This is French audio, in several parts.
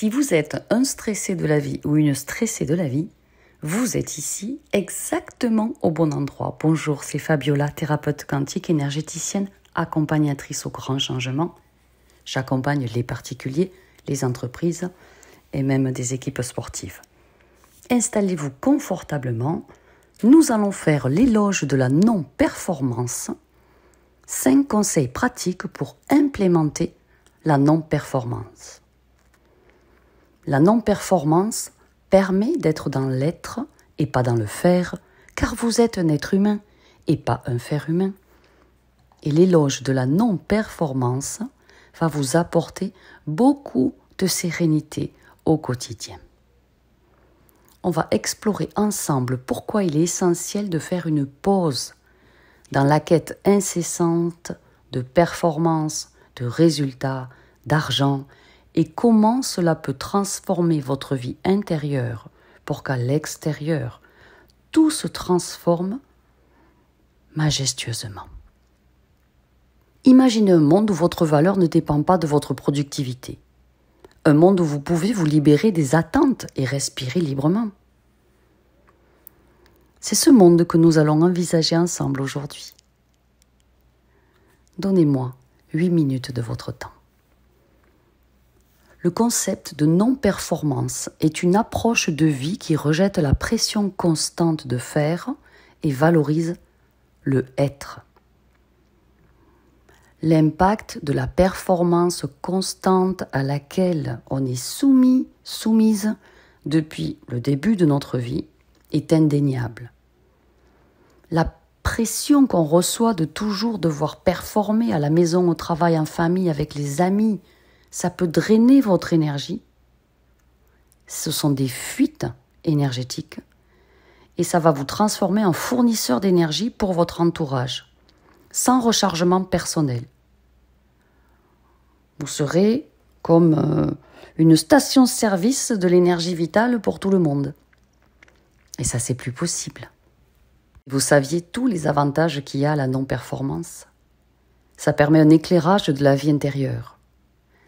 Si vous êtes un stressé de la vie ou une stressée de la vie, vous êtes ici exactement au bon endroit. Bonjour, c'est Fabiola, thérapeute quantique, énergéticienne, accompagnatrice au grand changement. J'accompagne les particuliers, les entreprises et même des équipes sportives. Installez-vous confortablement. Nous allons faire l'éloge de la non-performance. 5 conseils pratiques pour implémenter la non-performance. La non-performance permet d'être dans l'être et pas dans le faire, car vous êtes un être humain et pas un faire humain. Et l'éloge de la non-performance va vous apporter beaucoup de sérénité au quotidien. On va explorer ensemble pourquoi il est essentiel de faire une pause dans la quête incessante de performance, de résultats, d'argent, et comment cela peut transformer votre vie intérieure pour qu'à l'extérieur, tout se transforme majestueusement. Imaginez un monde où votre valeur ne dépend pas de votre productivité. Un monde où vous pouvez vous libérer des attentes et respirer librement. C'est ce monde que nous allons envisager ensemble aujourd'hui. Donnez-moi 8 minutes de votre temps. Le concept de non-performance est une approche de vie qui rejette la pression constante de faire et valorise le être. L'impact de la performance constante à laquelle on est soumise depuis le début de notre vie est indéniable. La pression qu'on reçoit de toujours devoir performer à la maison, au travail, en famille, avec les amis, ça peut drainer votre énergie. Ce sont des fuites énergétiques et ça va vous transformer en fournisseur d'énergie pour votre entourage, sans rechargement personnel. Vous serez comme une station-service de l'énergie vitale pour tout le monde. Et ça, c'est plus possible. Vous saviez tous les avantages qu'il y a à la non-performance. Ça permet un éclairage de la vie intérieure.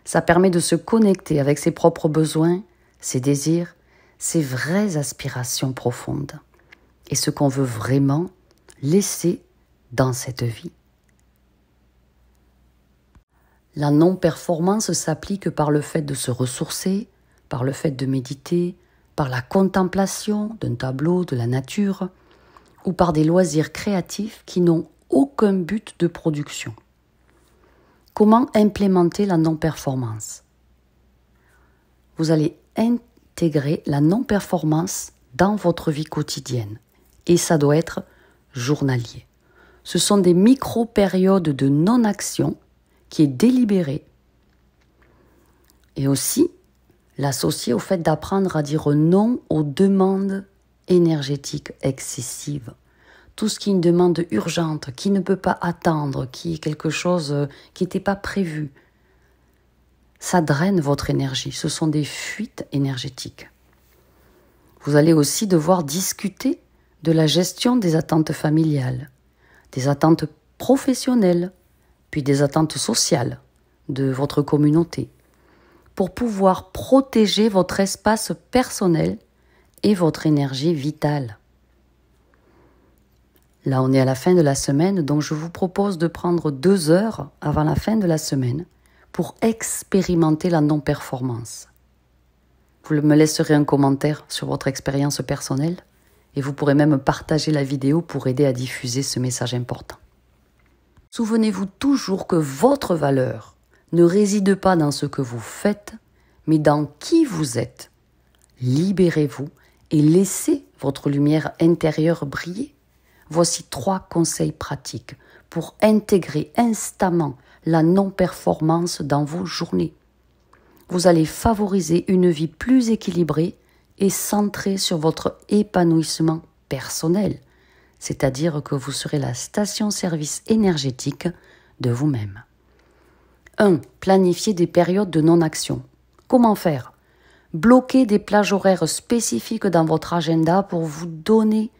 Ça permet de se connecter avec ses propres besoins, ses désirs, ses vraies aspirations profondes et ce qu'on veut vraiment laisser dans cette vie. La non-performance s'applique par le fait de se ressourcer, par le fait de méditer, par la contemplation d'un tableau, de la nature, ou par des loisirs créatifs qui n'ont aucun but de production. Comment implémenter la non-performance ? Vous allez intégrer la non-performance dans votre vie quotidienne et ça doit être journalier. Ce sont des micro-périodes de non-action qui est délibérée et aussi l'associer au fait d'apprendre à dire non aux demandes énergétiques excessives. Tout ce qui est une demande urgente, qui ne peut pas attendre, qui est quelque chose qui n'était pas prévu, ça draine votre énergie. Ce sont des fuites énergétiques. Vous allez aussi devoir discuter de la gestion des attentes familiales, des attentes professionnelles, puis des attentes sociales de votre communauté, pour pouvoir protéger votre espace personnel et votre énergie vitale. Là, on est à la fin de la semaine, donc je vous propose de prendre 2 heures avant la fin de la semaine pour expérimenter la non-performance. Vous me laisserez un commentaire sur votre expérience personnelle et vous pourrez même partager la vidéo pour aider à diffuser ce message important. Souvenez-vous toujours que votre valeur ne réside pas dans ce que vous faites, mais dans qui vous êtes. Libérez-vous et laissez votre lumière intérieure briller. Voici 3 conseils pratiques pour intégrer instamment la non-performance dans vos journées. Vous allez favoriser une vie plus équilibrée et centrée sur votre épanouissement personnel, c'est-à-dire que vous serez la station-service énergétique de vous-même. 1. Planifier des périodes de non-action. Comment faire ? Bloquez des plages horaires spécifiques dans votre agenda pour vous donner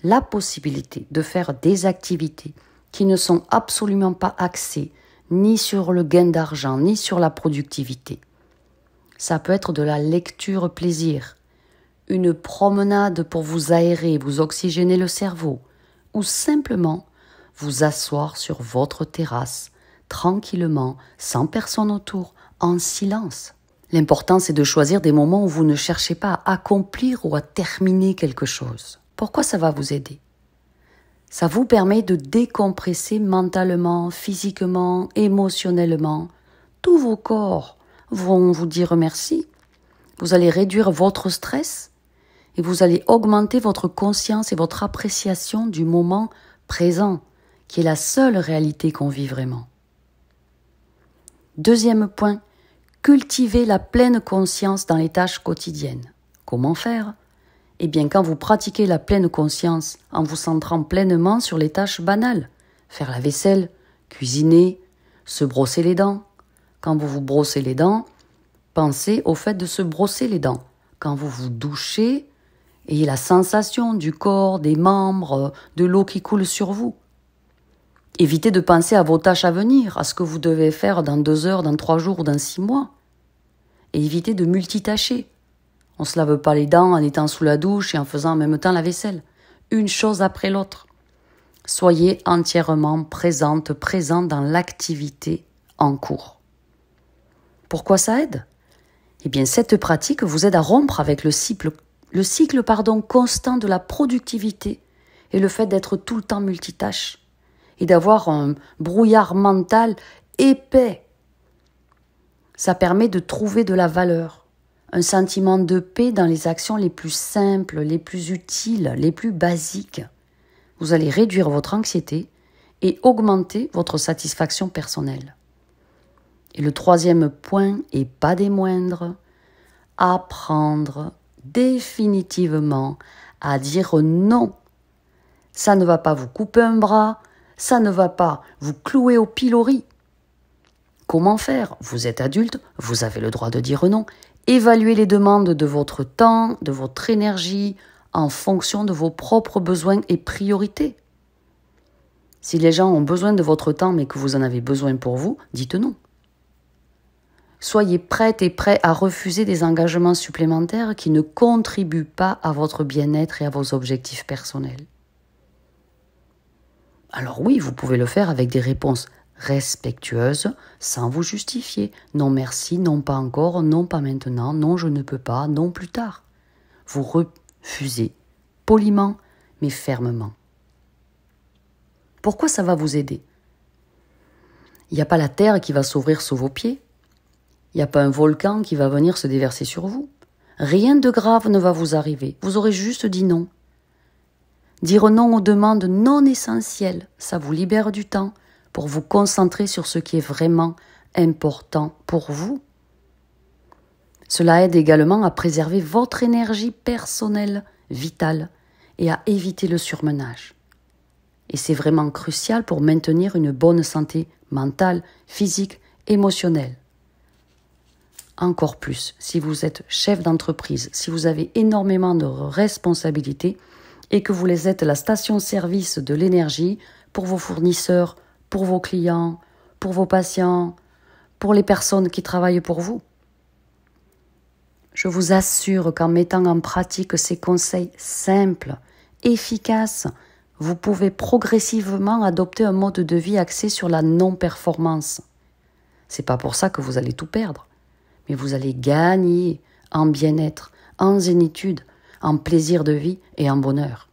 la possibilité de faire des activités qui ne sont absolument pas axées ni sur le gain d'argent, ni sur la productivité. Ça peut être de la lecture plaisir, une promenade pour vous aérer, vous oxygéner le cerveau, ou simplement vous asseoir sur votre terrasse, tranquillement, sans personne autour, en silence. L'important, c'est de choisir des moments où vous ne cherchez pas à accomplir ou à terminer quelque chose. Pourquoi ça va vous aider? Ça vous permet de décompresser mentalement, physiquement, émotionnellement. Tous vos corps vont vous dire merci. Vous allez réduire votre stress et vous allez augmenter votre conscience et votre appréciation du moment présent, qui est la seule réalité qu'on vit vraiment. Deuxième point, cultiver la pleine conscience dans les tâches quotidiennes. Comment faire? Eh bien, quand vous pratiquez la pleine conscience en vous centrant pleinement sur les tâches banales, faire la vaisselle, cuisiner, se brosser les dents. Quand vous vous brossez les dents, pensez au fait de se brosser les dents. Quand vous vous douchez, ayez la sensation du corps, des membres, de l'eau qui coule sur vous. Évitez de penser à vos tâches à venir, à ce que vous devez faire dans 2 heures, dans 3 jours ou dans 6 mois. Et évitez de multitâcher. On ne se lave pas les dents en étant sous la douche et en faisant en même temps la vaisselle. Une chose après l'autre. Soyez entièrement présent dans l'activité en cours. Pourquoi ça aide? Eh bien, cette pratique vous aide à rompre avec le cycle constant de la productivité et le fait d'être tout le temps multitâche et d'avoir un brouillard mental épais. Ça permet de trouver de la valeur, un sentiment de paix dans les actions les plus simples, les plus utiles, les plus basiques. Vous allez réduire votre anxiété et augmenter votre satisfaction personnelle. Et le troisième point, et pas des moindres, apprendre définitivement à dire non. Ça ne va pas vous couper un bras, ça ne va pas vous clouer au pilori. Comment faire? Vous êtes adulte, vous avez le droit de dire non. Évaluez les demandes de votre temps, de votre énergie, en fonction de vos propres besoins et priorités. Si les gens ont besoin de votre temps mais que vous en avez besoin pour vous, dites non. Soyez prête et prêt à refuser des engagements supplémentaires qui ne contribuent pas à votre bien-être et à vos objectifs personnels. Alors oui, vous pouvez le faire avec des réponses respectueuses, sans vous justifier. Non merci, non pas encore, non pas maintenant, non je ne peux pas, non plus tard. Vous refusez, poliment mais fermement. Pourquoi ça va vous aider? Il n'y a pas la terre qui va s'ouvrir sous vos pieds. Il n'y a pas un volcan qui va venir se déverser sur vous. Rien de grave ne va vous arriver. Vous aurez juste dit non. Dire non aux demandes non essentielles, ça vous libère du temps pour vous concentrer sur ce qui est vraiment important pour vous. Cela aide également à préserver votre énergie personnelle, vitale, et à éviter le surmenage. Et c'est vraiment crucial pour maintenir une bonne santé mentale, physique, émotionnelle. Encore plus, si vous êtes chef d'entreprise, si vous avez énormément de responsabilités et que vous êtes la station-service de l'énergie pour vos fournisseurs, pour vos clients, pour vos patients, pour les personnes qui travaillent pour vous. Je vous assure qu'en mettant en pratique ces conseils simples, efficaces, vous pouvez progressivement adopter un mode de vie axé sur la non-performance. C'est pas pour ça que vous allez tout perdre. Mais vous allez gagner en bien-être, en zénitude, en plaisir de vie et en bonheur.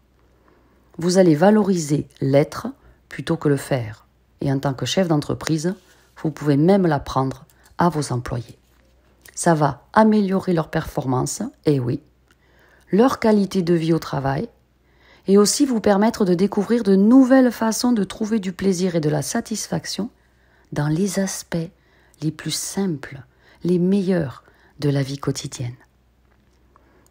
Vous allez valoriser l'être plutôt que le faire. Et en tant que chef d'entreprise, vous pouvez même l'apprendre à vos employés. Ça va améliorer leur performance, et oui, leur qualité de vie au travail, et aussi vous permettre de découvrir de nouvelles façons de trouver du plaisir et de la satisfaction dans les aspects les plus simples, les meilleurs de la vie quotidienne.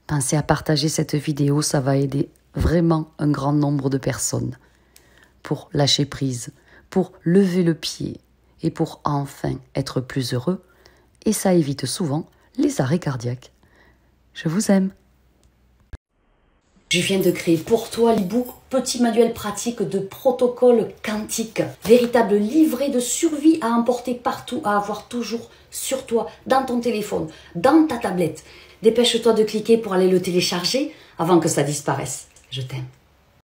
Pensez à partager cette vidéo, ça va aider vraiment un grand nombre de personnes pour lâcher prise, pour lever le pied et pour enfin être plus heureux. Et ça évite souvent les arrêts cardiaques. Je vous aime. Je viens de créer pour toi l'e-book Petit manuel pratique de protocole quantique. Véritable livret de survie à emporter partout, à avoir toujours sur toi, dans ton téléphone, dans ta tablette. Dépêche-toi de cliquer pour aller le télécharger avant que ça disparaisse. Je t'aime.